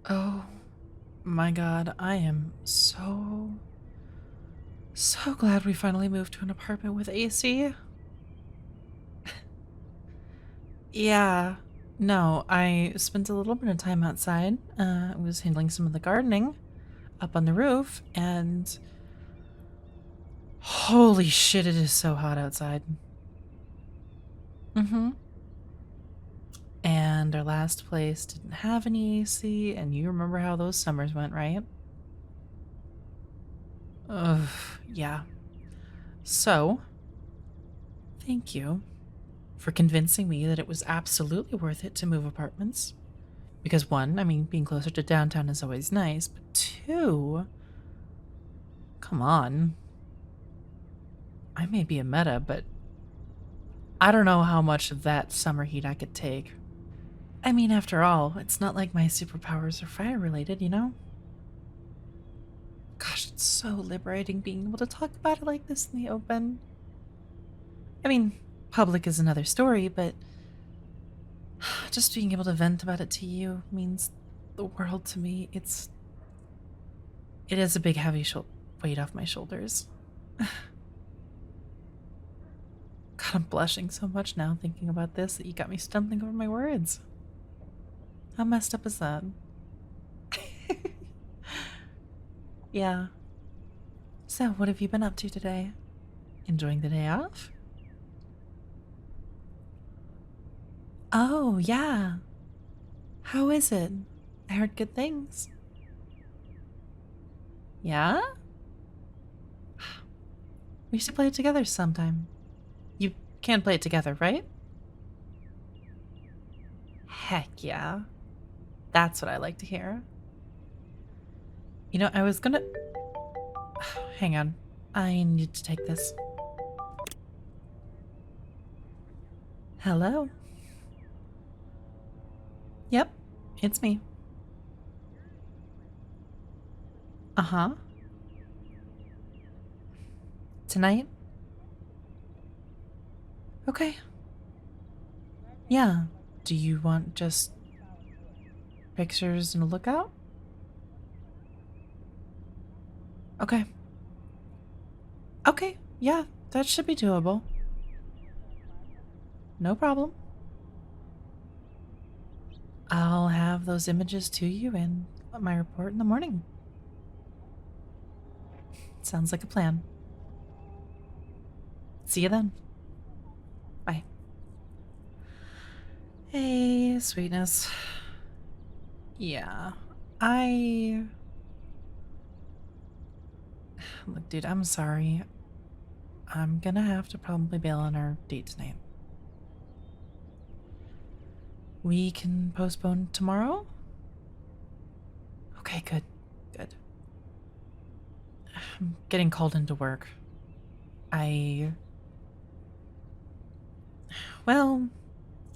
Oh my god, I am so glad we finally moved to an apartment with AC. Yeah, no, I spent a little bit of time outside. I was handling some of the gardening up on the roof, and holy shit, it is so hot outside. Mm-hmm. And our last place didn't have any AC, and you remember how those summers went, right? Ugh, yeah. So, thank you for convincing me that it was absolutely worth it to move apartments. Because one, I mean, being closer to downtown is always nice, but two, come on. I may be a meta, but I don't know how much of that summer heat I could take. I mean, after all, it's not like my superpowers are fire related, you know? Gosh, it's so liberating being able to talk about it like this in the open. I mean, public is another story, but just being able to vent about it to you means the world to me. It is a big heavy weight off my shoulders. God, I'm blushing so much now thinking about this that you got me stumbling over my words. How messed up is that? Yeah. So, what have you been up to today? Enjoying the day off? Oh, yeah. How is it? I heard good things. Yeah? We should play it together sometime. You can play it together, right? Heck yeah. That's what I like to hear. You know, I was gonna. Hang on. I need to take this. Hello? Yep, it's me. Uh huh. Tonight? Okay. Yeah. Do you want just pictures and a lookout? Okay. Okay, yeah, that should be doable. No problem. I'll have those images to you in my report in the morning. Sounds like a plan. See you then. Bye. Hey, sweetness. Yeah, I. Look, dude, I'm sorry. I'm gonna have to probably bail on our date tonight. We can postpone tomorrow? Okay, good. Good. I'm getting called into work. I. Well,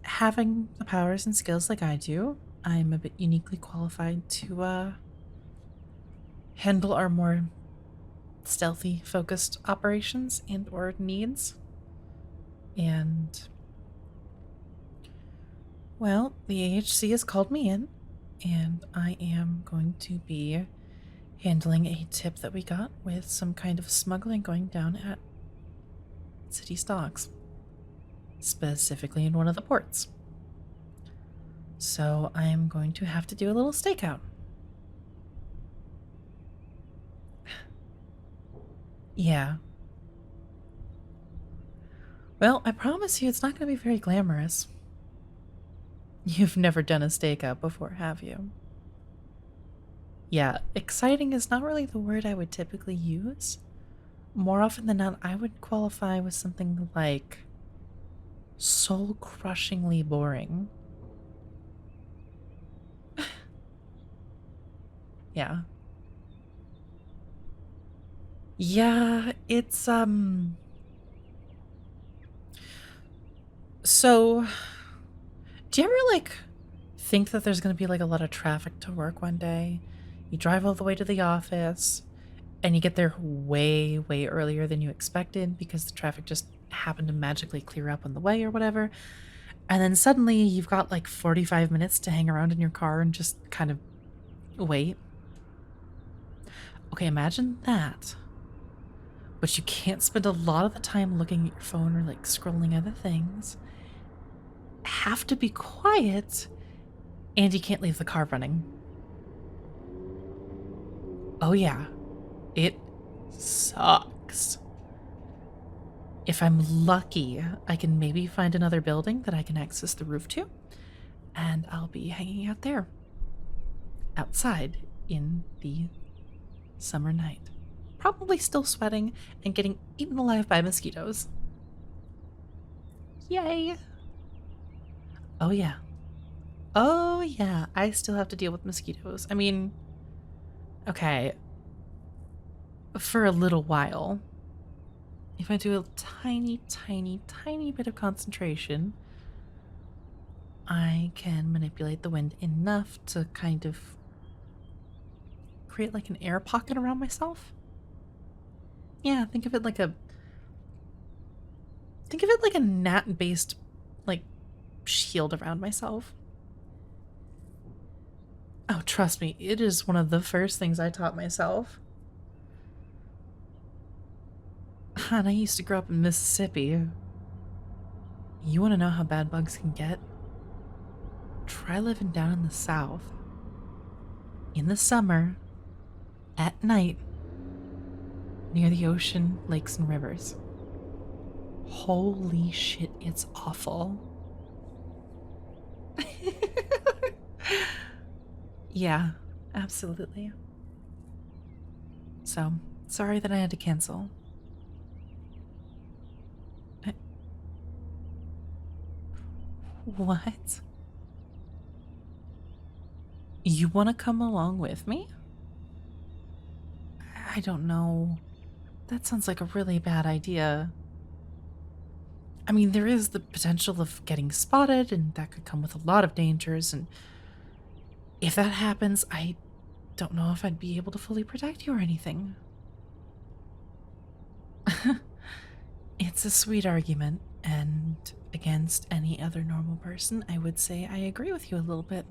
having the powers and skills like I do, I'm a bit uniquely qualified to, handle our more stealthy focused operations and or needs. And well, the AHC has called me in, and I am going to be handling a tip that we got with some kind of smuggling going down at city stocks, specifically in one of the ports. So I am going to have to do a little stakeout. Yeah. Well, I promise you it's not going to be very glamorous. You've never done a stakeout before, have you? Yeah, exciting is not really the word I would typically use. More often than not, I would qualify with something like soul crushingly boring. Yeah. Yeah, it's, so, do you ever, like, think that there's gonna be, like, a lot of traffic to work one day? You drive all the way to the office, and you get there way, way earlier than you expected because the traffic just happened to magically clear up on the way or whatever. And then suddenly you've got like 45 minutes to hang around in your car and just kind of Wait. Okay, imagine that. But you can't spend a lot of the time looking at your phone or like scrolling other things. Have to be quiet, and you can't leave the car running. Oh, yeah. It sucks. If I'm lucky, I can maybe find another building that I can access the roof to, and I'll be hanging out there. Outside in the summer night. Probably still sweating and getting eaten alive by mosquitoes. Yay! Oh, yeah. Oh, yeah. I still have to deal with mosquitoes. I mean, okay, for a little while. If I do a tiny, tiny, tiny bit of concentration, I can manipulate the wind enough to kind of create like an air pocket around myself. Yeah, think of it like a gnat-based like shield around myself. Oh, trust me, it is one of the first things I taught myself. And I used to grow up in Mississippi. You want to know how bad bugs can get? Try living down in the South. In the summer, at night, near the ocean, lakes, and rivers. Holy shit, it's awful. Yeah, absolutely. So, sorry that I had to cancel. What? You want to come along with me? I don't know. That sounds like a really bad idea. I mean, there is the potential of getting spotted, and that could come with a lot of dangers, and if that happens, I don't know if I'd be able to fully protect you or anything. It's a sweet argument, and against any other normal person, I would say I agree with you a little bit.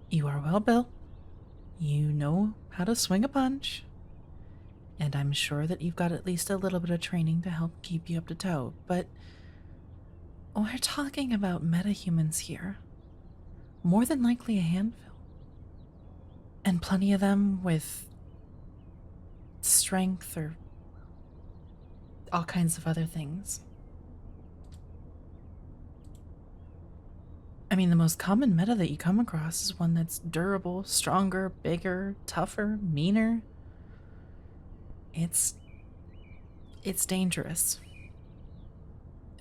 You are well built. You know how to swing a punch. And I'm sure that you've got at least a little bit of training to help keep you up to toe, but we're talking about metahumans here. More than likely a handful. And plenty of them with strength or all kinds of other things. I mean, the most common meta that you come across is one that's durable, stronger, bigger, tougher, meaner. It's dangerous.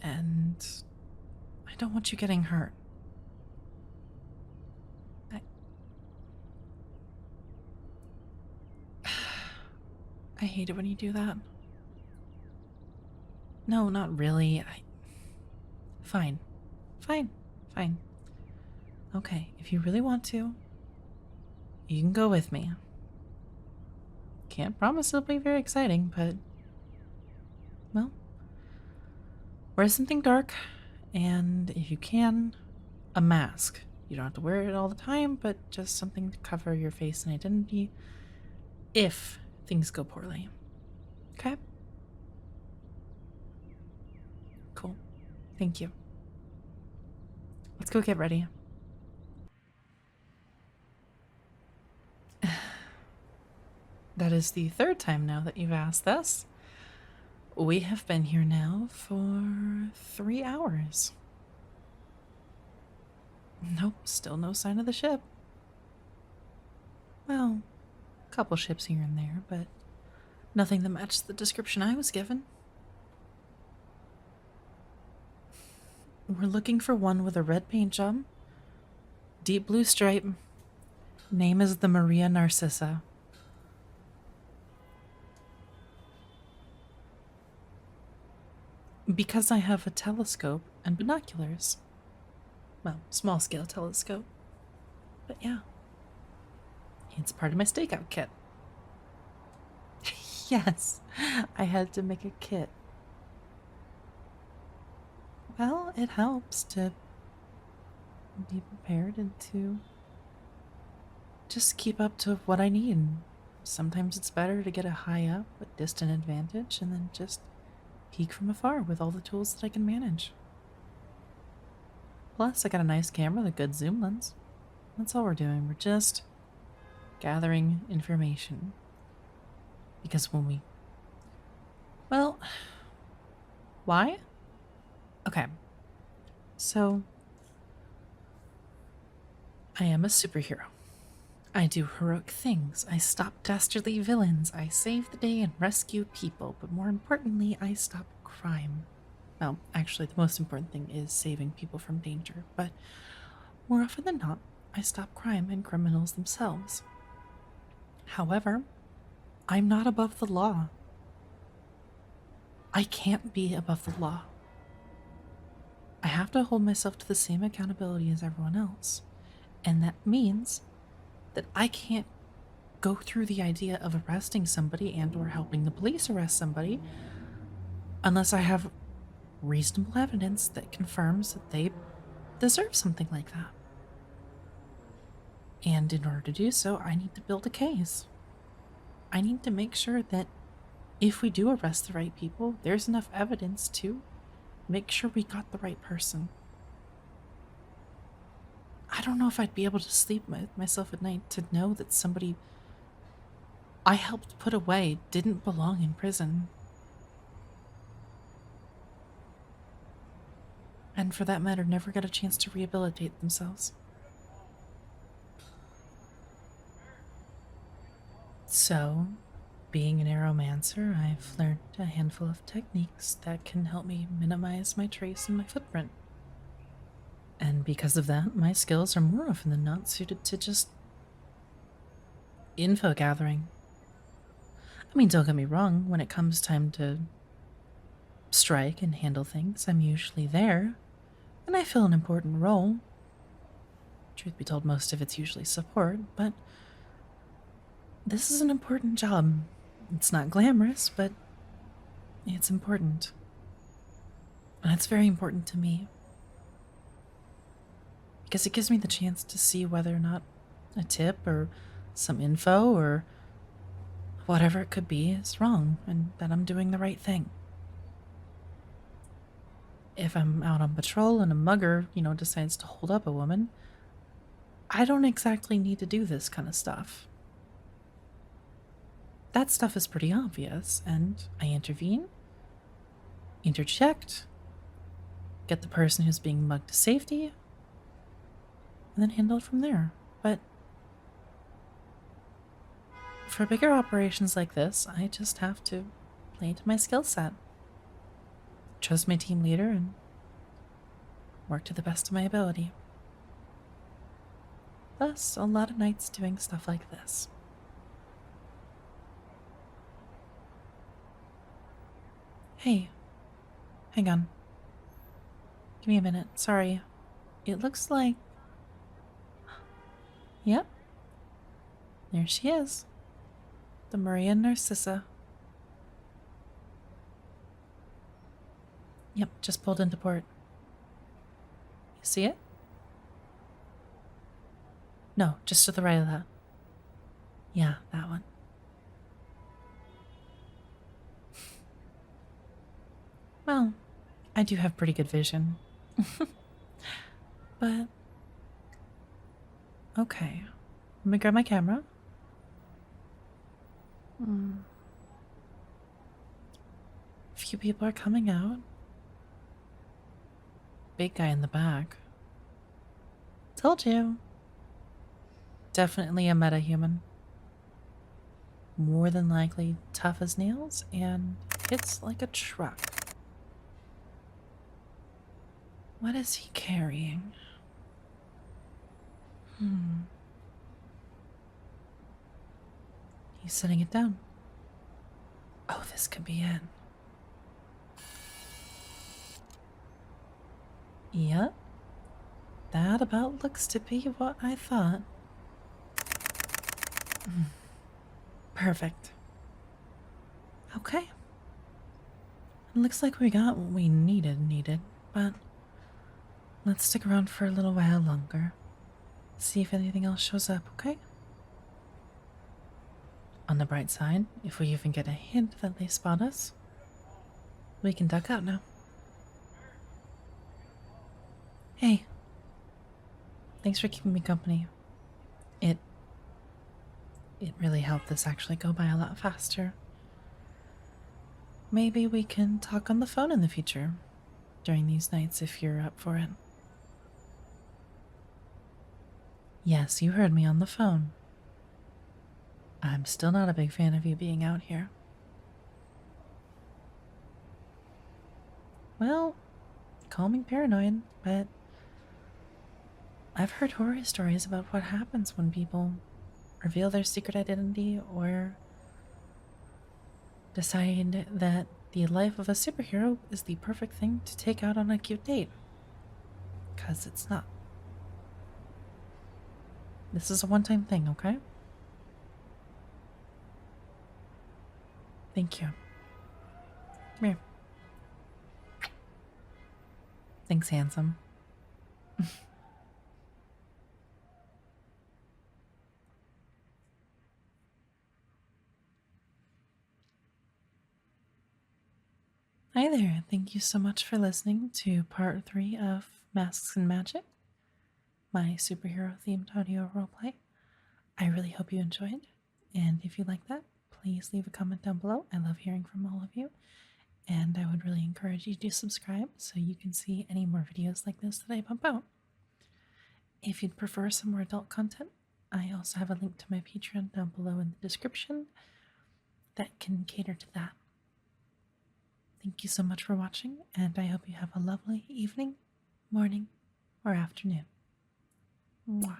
And I don't want you getting hurt. I hate it when you do that. No, not really. Fine. Fine. Fine. Okay, if you really want to, you can go with me. Can't promise it'll be very exciting, but, well, wear something dark, and if you can, a mask. You don't have to wear it all the time, but just something to cover your face and identity if things go poorly. Okay? Cool. Thank you. Let's go get ready. That is the third time now that you've asked this. We have been here now for 3 hours. Nope, still no sign of the ship. Well, a couple ships here and there, but nothing that matched the description I was given. We're looking for one with a red paint job, deep blue stripe. Name is the Maria Narcissa. Because I have a telescope and binoculars. Well, small scale telescope. But yeah. It's part of my stakeout kit. Yes, I had to make a kit. Well, it helps to be prepared and to just keep up to what I need. Sometimes it's better to get a high up but distant advantage and then just peek from afar with all the tools that I can manage. Plus, I got a nice camera with a good zoom lens. That's all we're doing. We're just gathering information. Because when we... Well... Why? Okay. So... I am a superhero. I do heroic things. I stop dastardly villains. I save the day and rescue people. But more importantly, I stop crime. Well, actually, the most important thing is saving people from danger. But more often than not, I stop crime and criminals themselves. However, I'm not above the law. I can't be above the law. I have to hold myself to the same accountability as everyone else. And that means that I can't go through the idea of arresting somebody and or helping the police arrest somebody unless I have reasonable evidence that confirms that they deserve something like that. And in order to do so, I need to build a case. I need to make sure that if we do arrest the right people, there's enough evidence to make sure we got the right person. I don't know if I'd be able to sleep myself at night to know that somebody I helped put away didn't belong in prison. And for that matter, never got a chance to rehabilitate themselves. So, being an aeromancer, I've learned a handful of techniques that can help me minimize my trace and my footprint. And because of that, my skills are more often than not suited to just info gathering. I mean, don't get me wrong, when it comes time to strike and handle things, I'm usually there, and I fill an important role. Truth be told, most of it's usually support, but this is an important job. It's not glamorous, but it's important. And it's very important to me. Because it gives me the chance to see whether or not a tip or some info or whatever it could be is wrong and that I'm doing the right thing. If I'm out on patrol and a mugger, decides to hold up a woman, I don't exactly need to do this kind of stuff. That stuff is pretty obvious, and I intervene, interject, get the person who's being mugged to safety, and then handle it from there. But for bigger operations like this, I just have to play to my skill set. Trust my team leader and work to the best of my ability. Thus, a lot of nights doing stuff like this. Hey, hang on. Give me a minute. Sorry. It looks like... Yep. There she is. The Maria Narcissa. Yep, just pulled into port. You see it? No, just to the right of that. Yeah, that one. Well, I do have pretty good vision. But... Okay. Let me grab my camera. A few people are coming out. Big guy in the back. Told you. Definitely a meta-human. More than likely tough as nails and hits like a truck. What is he carrying? He's setting it down. Oh, this could be it. Yep. That about looks to be what I thought. Perfect. Okay. It looks like we got what we needed, but let's stick around for a little while longer. See if anything else shows up, okay? On the bright side, if we even get a hint that they spot us, we can duck out now. Hey, thanks for keeping me company. It it really helped this actually go by a lot faster. Maybe we can talk on the phone in the future during these nights if you're up for it. Yes, you heard me on the phone. I'm still not a big fan of you being out here. Well, call me paranoid, but I've heard horror stories about what happens when people reveal their secret identity or decide that the life of a superhero is the perfect thing to take out on a cute date. Because it's not. This is a one time thing, okay? Thank you. Come here. Thanks, handsome. Hi there. Thank you so much for listening to part 3 of Masks and Magic, my superhero themed audio roleplay. I really hope you enjoyed. And if you like that, please leave a comment down below. I love hearing from all of you. And I would really encourage you to subscribe so you can see any more videos like this that I pump out. If you'd prefer some more adult content, I also have a link to my Patreon down below in the description that can cater to that. Thank you so much for watching, and I hope you have a lovely evening, morning, or afternoon. Mwah.